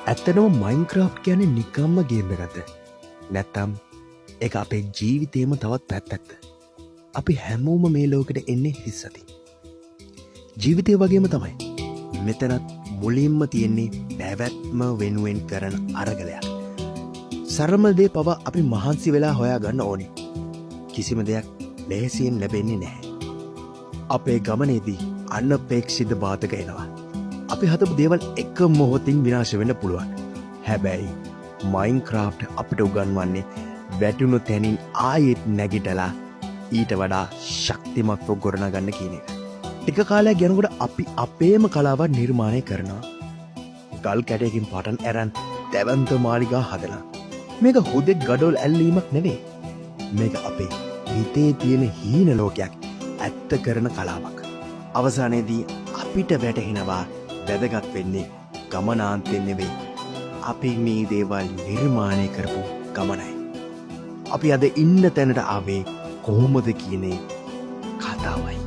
ඇත්තනම මයින්ක්‍රාෆ්ට් කියන්නේ නිකම්ම ගේම් එකක්ද? නැත්තම් ඒක අපේ ජීවිතේම තවත් පැත්තක්ද? අපි හැමෝම මේ ලෝකෙට එන්නේ හිස් අතින්. ජීවිතය වගේම තමයි. මෙතනත් මුලින්ම තියෙන්නේ පැවැත්ම වෙනුවෙන් කරන අරගලයක්. සරම දේ පවා අපි මහන්සි වෙලා හොයා ගන්න ඕනේ. කිසිම දෙයක් ලේසියෙන් ලැබෙන්නේ නැහැ. අපේ ගමනේදී අනපේක්ෂිත බාධක එනවා. අපි හදපු දේවල් එක මොහොතින් විනාශ වෙන්න පුළුවන්. හැබැයි මයින්ක්‍රාෆ්ට් අපිට උගන්වන්නේ වැටුණු තැනින් ආයෙත් නැගිටලා ඊට වඩා ශක්තිමත්ව ගොඩනගන්න කියන එක. ටික කාලයක් යනකොට අපි අපේම කලාවක් නිර්මාණය කරනවා. ගල් කැටයකින් පටන් අරන් දැවැන්ත මාලිගා හදලා. මේක හුදෙක් ගඩොල් ඇල්ලීමක් නෙවෙයි. මේක අපේ හිතේ තියෙන හීන ලෝකයක් ඇත්ත කරන කලාවක්. අවසානයේදී අපිට වැටහෙනවා වැදගත් වෙන්නේ ගමනාන්තයෙන් නෙවෙයි. අපි මේ දේවල් නිර්මාණය කරපු ගමනයි. අපි අද ඉන්න තැනට ආවේ කොහොමද කියන කතාවයි.